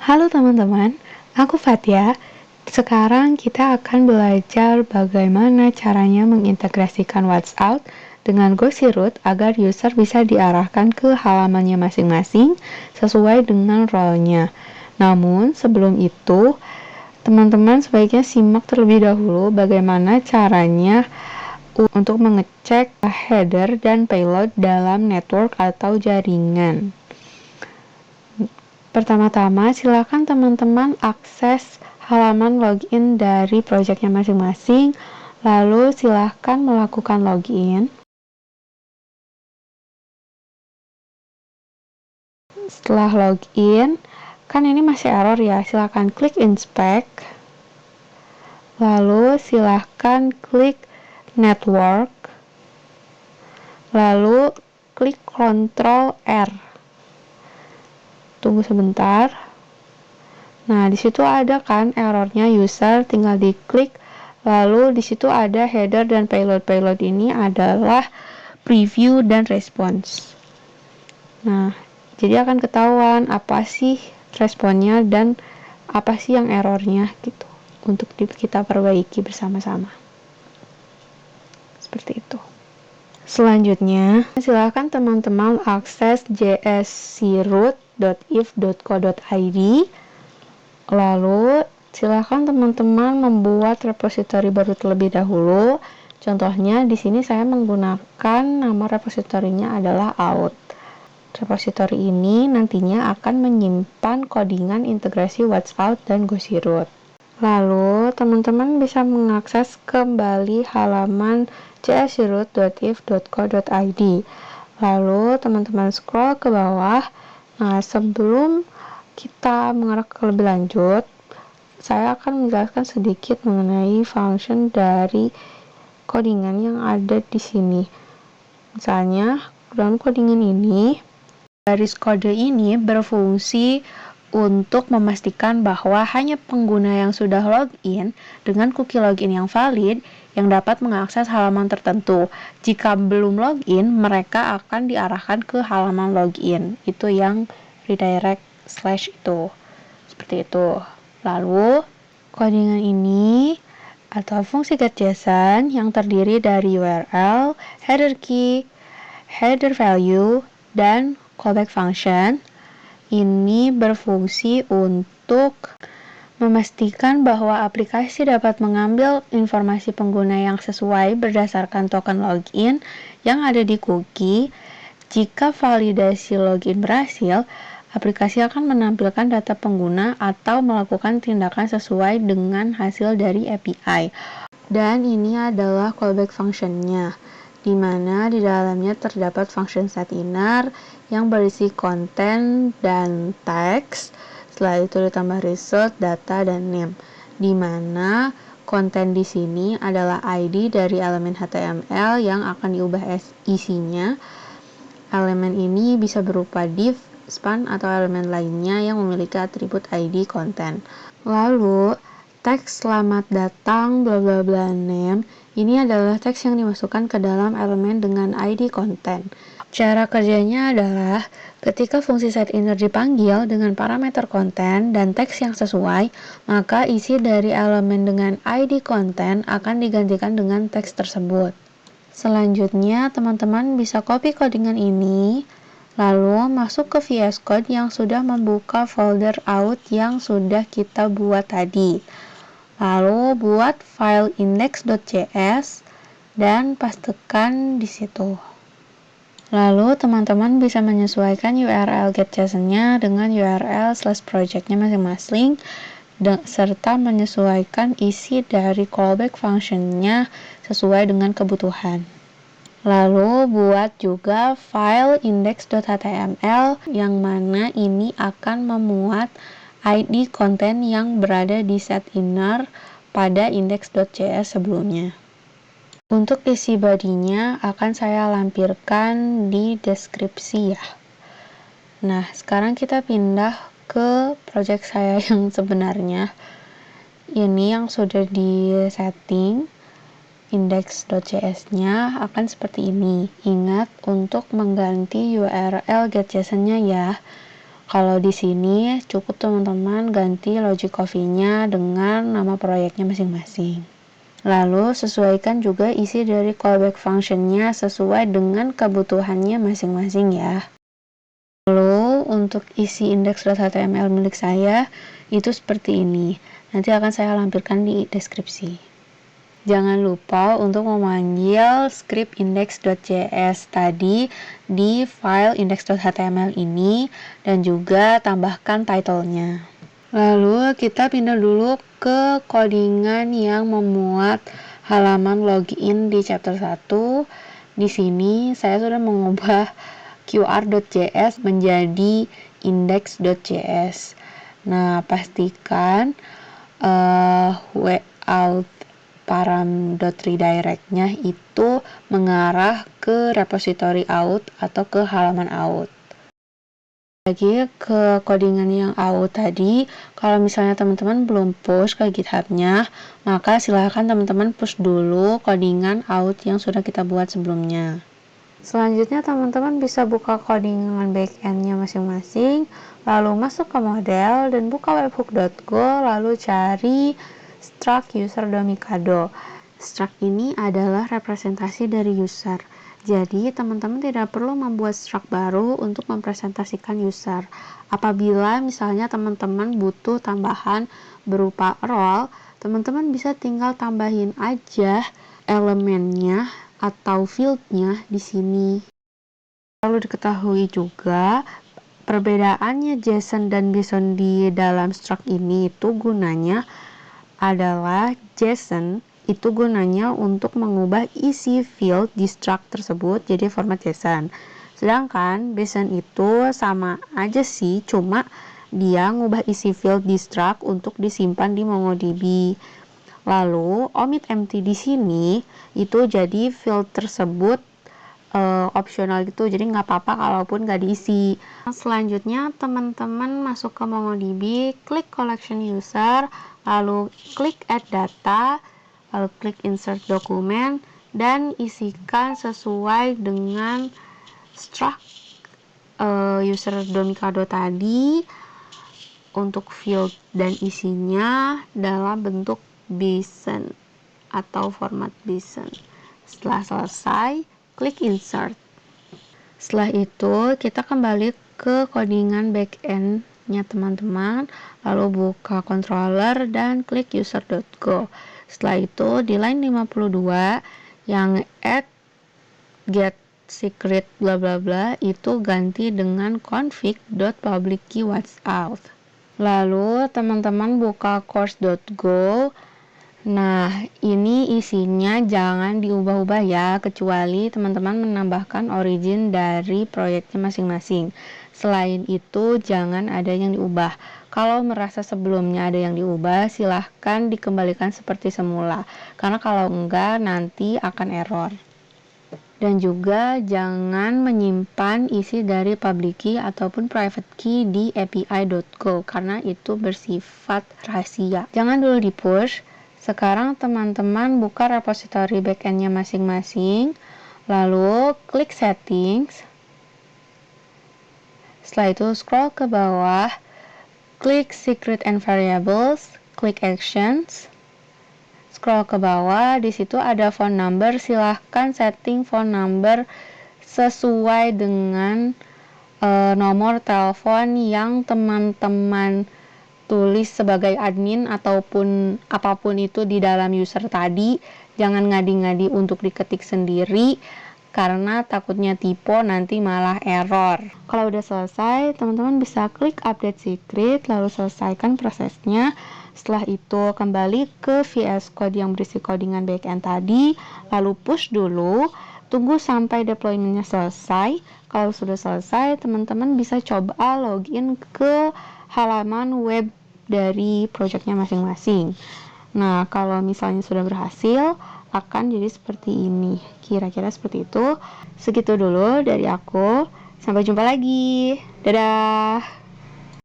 Halo teman-teman, aku Fatia. Sekarang kita akan belajar bagaimana caranya mengintegrasikan WhatsApp dengan GoSirut agar user bisa diarahkan ke halamannya masing-masing sesuai dengan role-nya. Namun sebelum itu, teman-teman sebaiknya simak terlebih dahulu bagaimana caranya untuk mengecek header dan payload dalam network atau jaringan. Pertama-tama, silakan teman-teman akses halaman login dari proyeknya masing-masing, lalu silakan melakukan login. Setelah login, kan ini masih error ya, silakan klik inspect, lalu silakan klik network, lalu klik Ctrl R. Tunggu sebentar. Nah, di situ ada kan errornya user, tinggal diklik, lalu di situ ada header dan payload. Payload ini adalah preview dan response. Nah, jadi akan ketahuan apa sih responnya dan apa sih yang errornya gitu, untuk kita perbaiki bersama-sama. Seperti itu. Selanjutnya, silakan teman-teman akses jscroot.if.co.id. Lalu, silakan teman-teman membuat repositori baru terlebih dahulu. Contohnya, di sini saya menggunakan nama repositorinya adalah out. Repositori ini nantinya akan menyimpan codingan integrasi WhatsApp dan GoSirut. Lalu, teman-teman bisa mengakses kembali halaman cscroot.if.co.id. Lalu, teman-teman scroll ke bawah. Nah, sebelum kita mengarah ke lebih lanjut, saya akan menjelaskan sedikit mengenai function dari codingan yang ada di sini. Misalnya, dalam codingan ini, garis kode ini berfungsi untuk memastikan bahwa hanya pengguna yang sudah login dengan cookie login yang valid yang dapat mengakses halaman tertentu. Jika belum login, mereka akan diarahkan ke halaman login. Itu yang redirect slash itu. Seperti itu. Lalu, codingan ini atau fungsi get.json yang terdiri dari URL, header key, header value, dan callback function ini berfungsi untuk memastikan bahwa aplikasi dapat mengambil informasi pengguna yang sesuai berdasarkan token login yang ada di cookie. Jika validasi login berhasil, aplikasi akan menampilkan data pengguna atau melakukan tindakan sesuai dengan hasil dari API. Dan ini adalah callback function-nya, di mana di dalamnya terdapat function setinner yang berisi konten dan teks. Setelah itu ditambah result, data, dan name, di mana konten di sini adalah ID dari elemen HTML yang akan diubah isinya. Elemen ini bisa berupa div, span, atau elemen lainnya yang memiliki atribut ID konten. Lalu, teks selamat datang bla bla bla name ini adalah teks yang dimasukkan ke dalam elemen dengan ID konten. Cara kerjanya adalah ketika fungsi setinner dipanggil dengan parameter konten dan teks yang sesuai, maka isi dari elemen dengan ID konten akan digantikan dengan teks tersebut. Selanjutnya, teman-teman bisa copy codingan ini, lalu masuk ke VS Code yang sudah membuka folder out yang sudah kita buat tadi. Lalu buat file index.js dan pastekan di situ. Lalu teman-teman bisa menyesuaikan URL get.json-nya dengan URL /project-nya masing-masing serta menyesuaikan isi dari callback function-nya sesuai dengan kebutuhan. Lalu buat juga file index.html yang mana ini akan memuat ID konten yang berada di setinner pada index.js sebelumnya. Untuk isi bodinya akan saya lampirkan di deskripsi ya. Nah, sekarang kita pindah ke project saya yang sebenarnya. Ini yang sudah di setting. Index.js-nya akan seperti ini. Ingat untuk mengganti URL get.json-nya ya. Kalau di sini cukup teman-teman ganti logic coffee-nya dengan nama proyeknya masing-masing. Lalu sesuaikan juga isi dari callback function-nya sesuai dengan kebutuhannya masing-masing ya. Lalu untuk isi index.html milik saya itu seperti ini. Nanti akan saya lampirkan di deskripsi. Jangan lupa untuk memanggil script index.js tadi di file index.html ini dan juga tambahkan title-nya. Lalu kita pindah dulu ke codingan yang memuat halaman login di chapter 1. Di sini saya sudah mengubah qr.js menjadi index.js. Nah, pastikan out param.redirect-nya itu mengarah ke repository out atau ke halaman out. Lagi ke codingan yang out tadi, kalau misalnya teman-teman belum push ke GitHub-nya, maka silahkan teman-teman push dulu codingan out yang sudah kita buat sebelumnya. Selanjutnya teman-teman bisa buka codingan backend-nya masing-masing, lalu masuk ke model dan buka webhook.go, lalu cari struct user domicado. Struct ini adalah representasi dari user. Jadi, teman-teman tidak perlu membuat struct baru untuk mempresentasikan user. Apabila misalnya teman-teman butuh tambahan berupa role, teman-teman bisa tinggal tambahin aja elemennya atau fieldnya di sini. Lalu diketahui juga perbedaannya JSON dan BSON di dalam struct ini itu gunanya adalah JSON itu gunanya untuk mengubah isi field di struct tersebut jadi format JSON. Sedangkan BSON itu sama aja sih, cuma dia ngubah isi field di struct untuk disimpan di MongoDB. Lalu omit empty di sini itu jadi field tersebut opsional gitu, jadi nggak apa-apa kalaupun nggak diisi. Selanjutnya teman-teman masuk ke MongoDB, klik collection user, lalu klik add data, lalu klik insert dokumen, dan isikan sesuai dengan struct user domicado tadi untuk field dan isinya dalam bentuk BSON atau format BSON. Setelah selesai, klik insert. Setelah itu kita kembali ke codingan backend-nya teman-teman, lalu buka controller dan klik user.go. Setelah itu di line 52 yang add get secret bla bla bla itu ganti dengan config.public key watch out. Lalu teman-teman buka course.go. Nah, ini isinya jangan diubah-ubah ya, kecuali teman-teman menambahkan origin dari proyeknya masing-masing. Selain itu, jangan ada yang diubah. Kalau merasa sebelumnya ada yang diubah, silahkan dikembalikan seperti semula. Karena kalau enggak, nanti akan error. Dan juga jangan menyimpan isi dari public key ataupun private key di api.go, karena itu bersifat rahasia. Jangan dulu di-push. Sekarang teman-teman buka repository backend-nya masing-masing, lalu klik settings. Setelah itu scroll ke bawah, klik secret and variables, klik actions. Scroll ke bawah, di situ ada phone number, silahkan setting phone number sesuai dengan nomor telepon yang teman-teman tulis sebagai admin ataupun apapun itu di dalam user tadi. Jangan ngadi-ngadi untuk diketik sendiri karena takutnya typo nanti malah error. Kalau udah selesai, teman-teman bisa klik update secret lalu selesaikan prosesnya. Setelah itu kembali ke VS Code yang berisi codingan backend tadi, lalu push dulu, tunggu sampai deploymentnya selesai. Kalau sudah selesai, teman-teman bisa coba login ke halaman web dari projectnya masing-masing. Nah, kalau misalnya sudah berhasil, akan jadi seperti ini. Kira-kira seperti itu. Segitu dulu dari aku. Sampai jumpa lagi. Dadah!